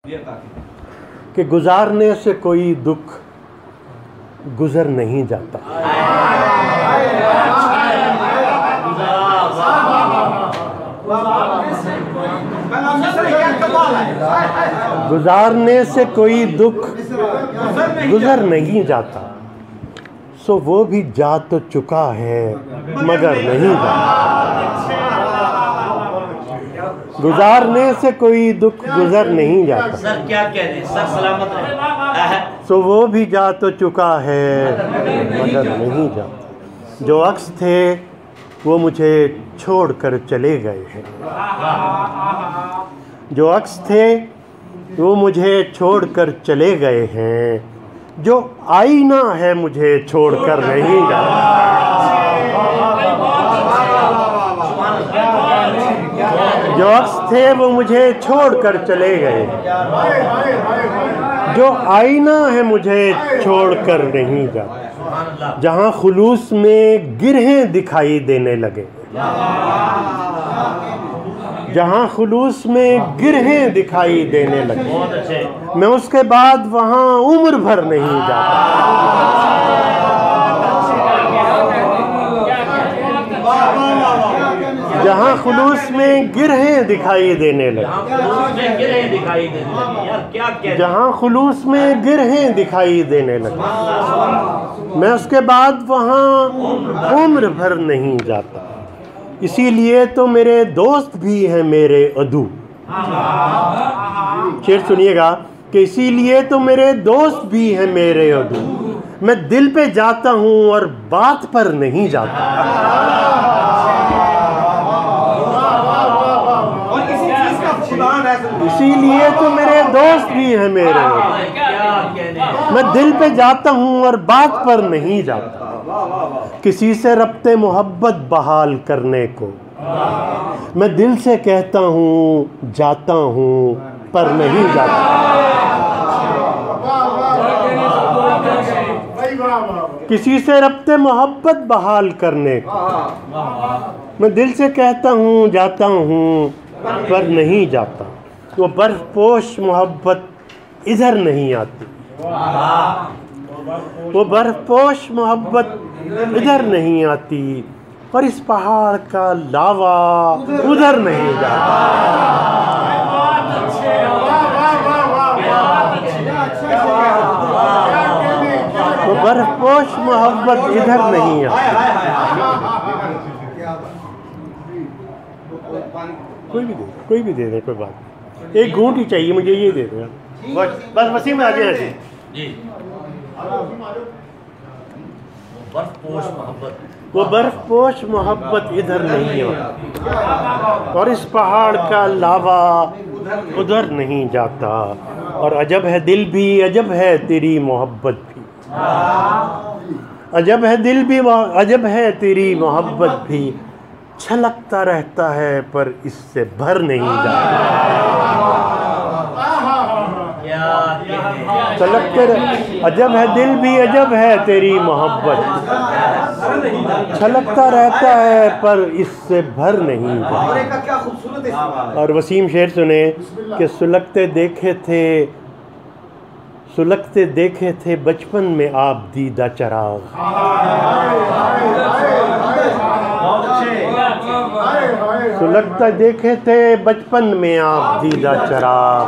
कि गुजारने से कोई दुख गुजर नहीं जाता। गुजारने से कोई दुख गुजर नहीं जाता, सो वो भी जा तो चुका है मगर नहीं जाता। गुजारने से कोई दुख गुजर नहीं जाता। सर क्या कह रहे हैं? सर सलामत रहे। सो वो भी जा तो चुका है मगर नहीं जाता। जो अक्स थे वो मुझे छोड़कर चले गए हैं। जो अक्स थे वो मुझे छोड़कर चले गए हैं। जो आईना है मुझे छोड़कर नहीं जाता। जो अक्स थे वो मुझे छोड़कर चले गए। जो आईना है मुझे छोड़कर नहीं जाता। जहाँ खुलूस में गिरहें दिखाई देने लगे, जहाँ खुलूस में गिरहें दिखाई देने लगे, मैं उसके बाद वहाँ उम्र भर नहीं जाता। जहाँ खुलूस में गिरहें दिखाई देने लगे, जहाँ खुलूस में गिरहें दिखाई देने लगे, मैं उसके बाद वहाँ उम्र भर नहीं जाता। इसीलिए तो मेरे दोस्त भी हैं मेरे अदू। शेर सुनिएगा कि इसीलिए तो मेरे दोस्त भी हैं मेरे अदू। मैं दिल पे जाता हूँ और बात पर नहीं जाता। इसीलिए तो मेरे दोस्त भी हैं मेरे अदू। मैं दिल पे जाता हूँ और बात पर नहीं जाता। किसी से रब्ते मोहब्बत बहाल करने को मैं दिल से कहता हूँ जाता हूँ पर नहीं जाता। किसी से रब्ते मोहब्बत बहाल करने को मैं दिल से कहता हूँ जाता हूँ पर नहीं जाता। वो बर्फपोश मोहब्बत इधर नहीं आती। वो बर्फपोश मोहब्बत इधर नहीं आती और इस पहाड़ का लावा उधर नहीं जाता। वो बर्फपोश मोहब्बत इधर नहीं आती। कोई भी दे दे, कोई बात नहीं। एक घूंट ही चाहिए मुझे, ये दे दो बस। वसीम आ गया जी। वो बर्फपोश मोहब्बत इधर नहीं होती और इस पहाड़ का लावा उधर नहीं जाता। और अजब है दिल भी, अजब है तेरी मोहब्बत भी। अजब है दिल भी, अजब है तेरी मोहब्बत भी। छलकता रहता है पर इससे भर नहीं जाता। अजब है दिल भी, अजब है तेरी मोहब्बत। छलकता रहता है पर इससे भर नहीं जाता। और वसीम शेर सुने कि सुलगते देखे थे बचपन में आप दीदा चराग। सुलगता देखे थे बचपन में आप दीदा चराग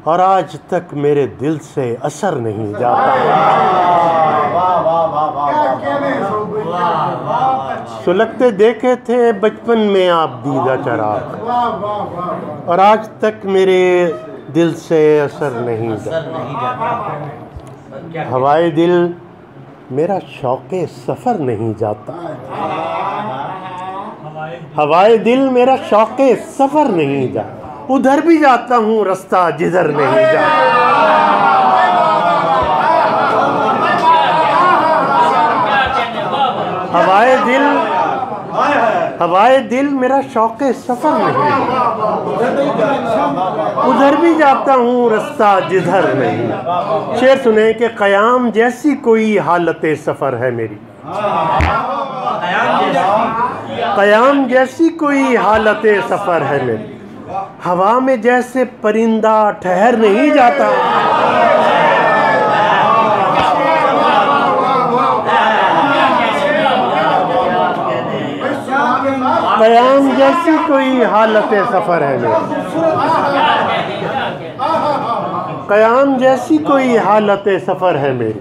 और आज तक मेरे दिल से असर नहीं जाता। सुलगते देखे थे बचपन में आप दीदा चराग और आज तक मेरे दिल से असर नहीं जाता। हवाए दिल मेरा शौक़े सफ़र नहीं जाता। हवाए दिल मेरा शौक़े सफ़र नहीं जाता। उधर भी जाता हूँ रास्ता जिधर नहीं जाता। हवाए दिल मेरा शौक़े सफ़र नहीं, उधर भी जाता हूँ रास्ता जिधर नहीं। शेर सुने कि क़याम जैसी कोई हालत सफ़र है मेरी। क़याम जैसी कोई हालत सफ़र है मेरी। हवा में जैसे परिंदा ठहर नहीं जाता, कयाम जैसी कोई हालत सफ़र है मेरी, कयाम जैसी कोई हालत सफ़र है मेरी,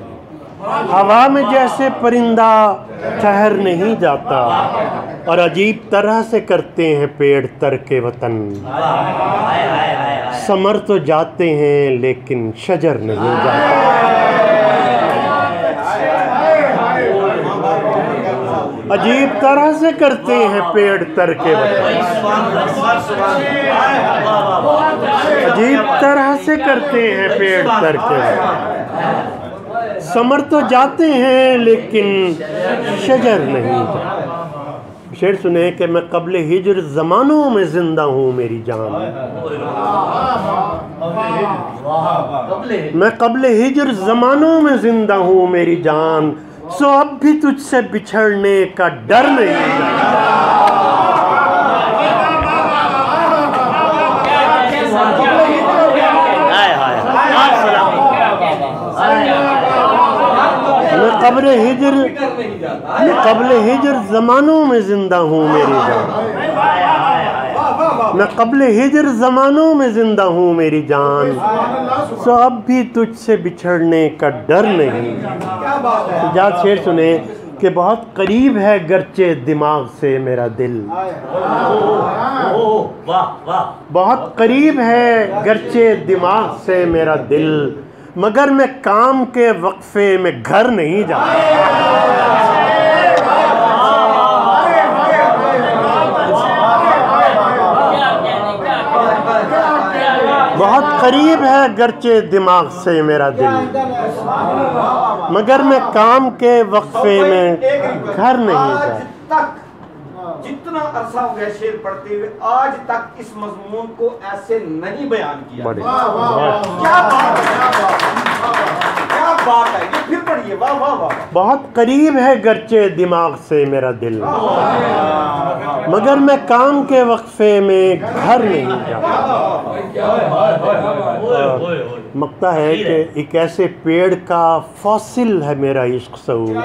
हवा में जैसे परिंदा ठहर नहीं जाता, और अजीब तरह से करते हैं पेड़ तरके वतन, समर तो जाते हैं लेकिन शजर नहीं जाता। अजीब तरह से करते हैं पेड़ तरके वतन, अजीब तरह से करते हैं पेड़ तरके वतन, समर तो जाते हैं लेकिन शजर नहीं जाता। शेर सुने कि मैं कब्ले हिजर ज़मानों में ज़िंदा हूँ मेरी जान, मैं कब्ले हिजर ज़मानों में ज़िंदा हूँ मेरी जान, सो अब भी तुझसे बिछड़ने का डर नहीं जाता। मैं कब्ल हिजर ज़मानों में ज़िंदा हूँ मेरी जान, मैं कब्ल हिजर ज़मानों में ज़िंदा हूँ मेरी जान, सो अब भी तुझसे बिछड़ने का डर नहीं। इजाज़ शेर सुने कि बहुत करीब है गर्चे दिमाग से मेरा दिल, बहुत करीब है गर्चे दिमाग से मेरा दिल, मगर मैं काम के वक्फे में घर नहीं जाता। बहुत करीब है गर्चे दिमाग से मेरा दिल, मगर मैं काम के वक्फे में घर नहीं जाता। जितना अरसा हो गया शेर पढ़ते हुए, आज तक इस मजमून को ऐसे नहीं बयान किया। क्या बात है, क्या बात है, ये फिर पढ़िए। वाह वाह वाह। बहुत करीब है गर्चे दिमाग से मेरा दिल, मगर मैं काम के वक्फे में घर नहीं जाता। मकता है कि एक ऐसे पेड़ का फॉसिल है मेरा इश्क सऊद,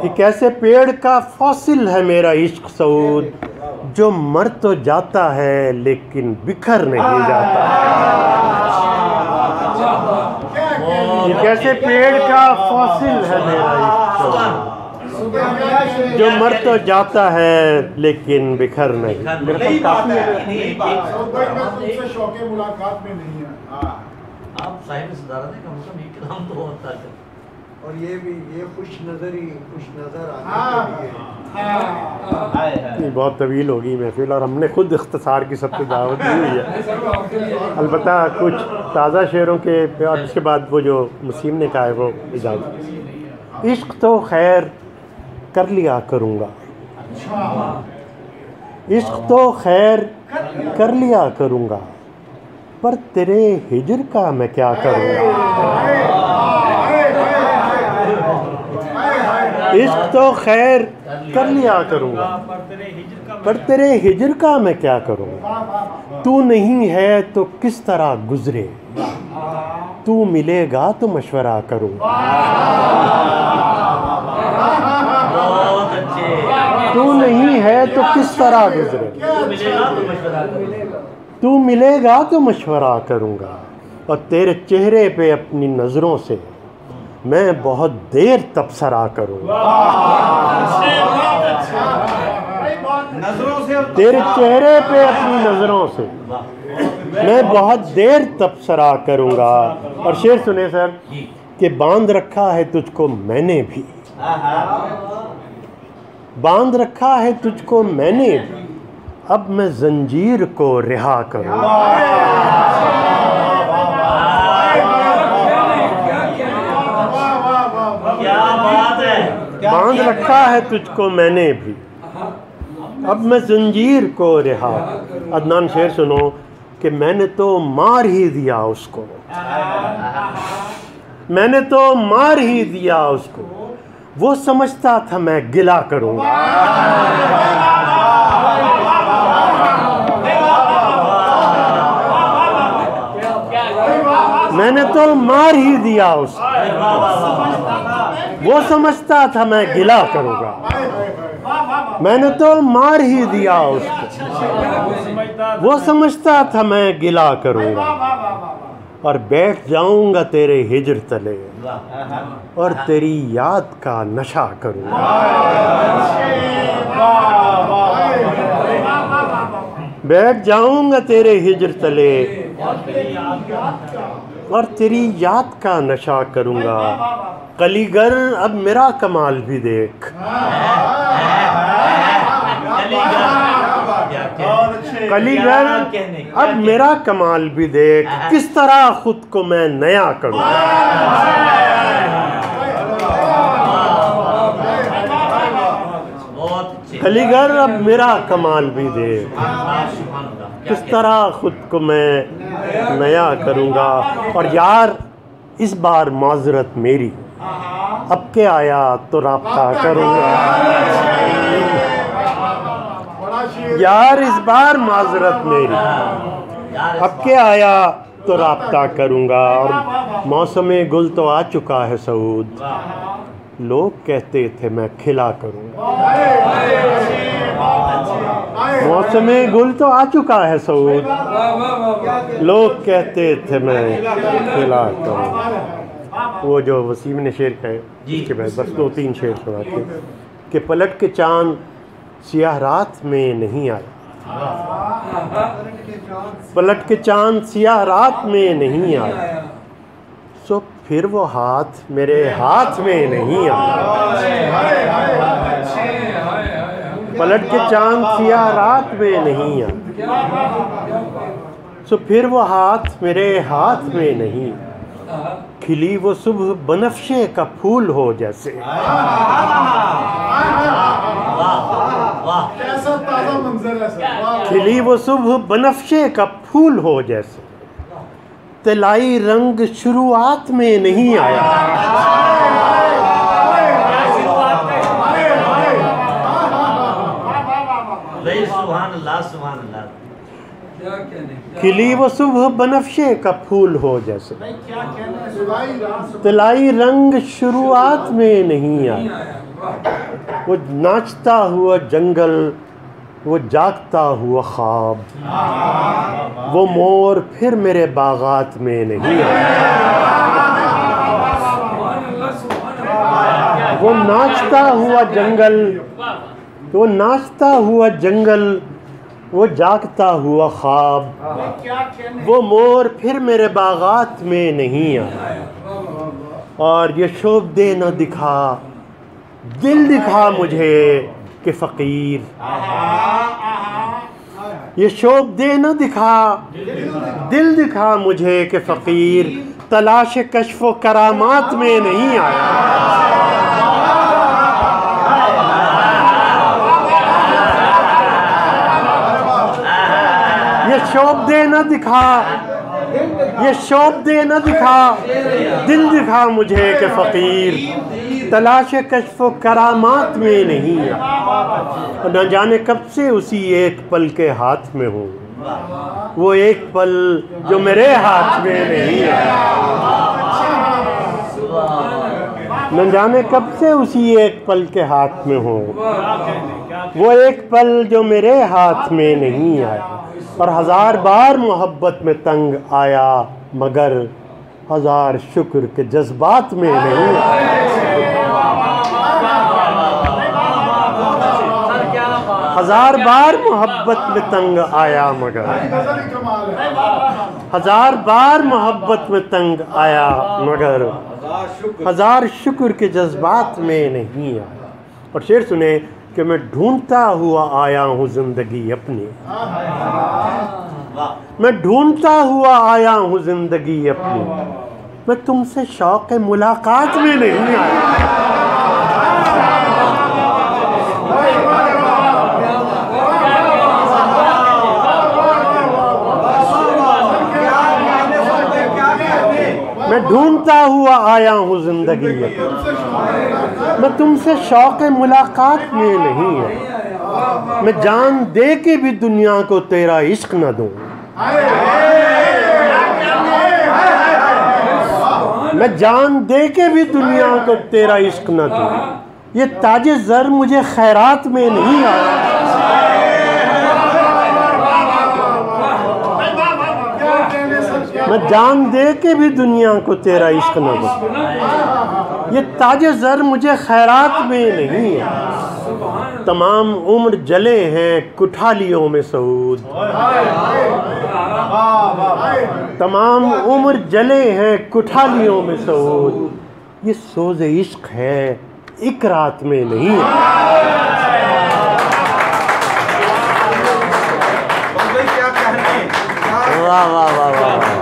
एक ऐसे पेड़ का फॉसिल है मेरा इश्क सऊद, जो मर तो जाता है लेकिन बिखर नहीं जाता। एक ऐसे पेड़ का फॉसिल है मेरा इश्क सऊद, जो मर तो जाता है लेकिन बिखर नहीं। मेरे पास काफी शौक़े मुलाकात में नहीं है। आप साहिब सदारत है, कम से कम एक नाम तो होता है। और ये भी ये खुश नज़र आती है। बहुत तवील होगी महफिल, और हमने खुद इख्तिसार की सबको दावत दी हुई है। अलबत्ता कुछ ताज़ा शेरों के और उसके बाद वो जो मुसीम ने कहा है वो इजाज़त। इश्क तो खैर कर लिया करूँगा, इश्क तो खैर कर लिया करूँगा, पर तेरे हिजर का मैं क्या करूँगा। इश्क तो खैर कर लिया करूँगा, पर तेरे हिजर का मैं क्या करूँगा। तू नहीं है तो किस तरह गुजरे, तू मिलेगा तो मशवरा करूँगा। तू नहीं है तो किस तरह गुजरे, तू मिलेगा तो मशवरा करूँगा, और तेरे चेहरे पे अपनी नज़रों से मैं बहुत देर तबसरा करूँगा। तेरे चेहरे पे अपनी नज़रों से मैं बहुत देर तबसरा करूँगा। और शेर सुने सर कि बांध रखा है तुझको मैंने भी, बांध रखा है तुझको मैंने भी, अब मैं जंजीर को रिहा करूँगा। बांध रखा है तुझको मैंने भी, अब मैं जंजीर को रिहा। अदनान शेर सुनो कि मैंने तो मार ही दिया उसको, मैंने तो मार ही दिया उसको, वो समझता था मैं गिला करूँगा। तो मार ही दिया उसको। वो समझता था मैं गिला करूँगा, मैंने तो मार ही दिया उसको। वो समझता था मैं गिला करूँगा और बैठ जाऊँगा तेरे हिज्र तले और तेरी याद का नशा करूँगा। बैठ जाऊँगा तेरे हिज्र तले और तेरी याद का नशा करूँगा। कलीगर अब मेरा कमाल भी देख, कलीगर अब मेरा कमाल भी देख, किस तरह खुद को मैं नया करूँ। कलीगर अब मेरा कमाल भी देख, किस तरह खुद को मैं नया करूँगा। और यार इस बार माजरत मेरी, अब के आया तो राब्ता करूँगा। यार इस बार माजरत मेरी, अब के आया तो राब्ता करूँगा। और मौसम गुल तो आ चुका है सऊद, लोग कहते थे मैं खिला करूँगा। मौसम गुल तो आ चुका है सऊद, लोग कहते थे मैं खिला करूँगा। वो जो वसीम ने शेर कहे उसके बाद बस 2-3 शेर सुनाते कि पलट के चाँद सियाह रात में नहीं आया, पलट के चाँद सियाह रात में नहीं आया, सो फिर वो हाथ मेरे हाथ में नहीं आया। पलट के चाँद सियाह रात में नहीं आया, सो फिर वो हाथ मेरे हाथ में नहीं। खिली वो सुबह बनफ्शे का फूल हो जैसे, कैसा ताजा मंजर है सर। खिली वो सुबह बनफ्शे का फूल हो जैसे, तलाई रंग शुरुआत में नहीं आया। सुभान अल्लाह, सुभान अल्लाह। खिली वो सुबह बनफ्शे का फूल हो जैसे, तलाई रंग शुरुआत में नहीं आया। वो नाचता हुआ जंगल, वो जागता हुआ ख्वाब, वो मोर फिर मेरे बागात में नहीं आया। वो नाचता हुआ जंगल, वो नाचता हुआ जंगल, वो जागता हुआ ख्वाब, वो मोर फिर मेरे बागात में नहीं आया। और ये शोभ दे न दिखा, दिल दिखा मुझे कि फ़कीर, ये शोभ दे न दिखा, दिल दिखा मुझे कि फ़कीर, तलाश कश्फ व करामात में नहीं आया। ये शोभ दे न दिखा, ये शोभ दे न दिखा, दिल दिखा मुझे कि फ़कीर, तलाश कश्फ व करामात में नहीं है। और न जाने कब से उसी एक पल के हाथ में हूँ, वो एक पल जो मेरे हाथ में नहीं है। न जाने कब से उसी एक पल के हाथ में हूँ, वो एक पल जो मेरे हाथ में नहीं आया। और 1000 बार मोहब्बत में तंग आया, मगर 1000 शुक्र के जज्बात में नहीं आया। 1000 बार मोहब्बत में तंग आया, मगर 1000 बार मोहब्बत में तंग आया, मगर 1000 शुक्र के जज्बात में नहीं आया। और शेर सुने कि मैं ढूंढता हुआ आया हूँ जिंदगी अपनी, मैं ढूंढता हुआ आया हूँ जिंदगी अपनी, मैं तुमसे शौक़ मुलाकात में नहीं आया। मैं ढूंढता हुआ आया हूँ जिंदगी अपनी, मैं तुमसे शौक़ मुलाकात में नहीं है। मैं जान दे के भी दुनिया को तेरा इश्क न दूँ, मैं जान दे के भी दुनिया को तेरा इश्क न दूं, ये ताजे ज़र मुझे खैरात में नहीं आया। मैं जान दे के भी दुनिया को तेरा इश्क न दूं, ये ताजे ज़र मुझे खैरात में नहीं है। तमाम उम्र जले हैं कुठालियों में सऊद, तमाम उम्र जले हैं कुठालियों में सऊद, ये सोज़े इश्क है एक रात में नहीं है। क्या कहने, वाह वाह वाह वाह।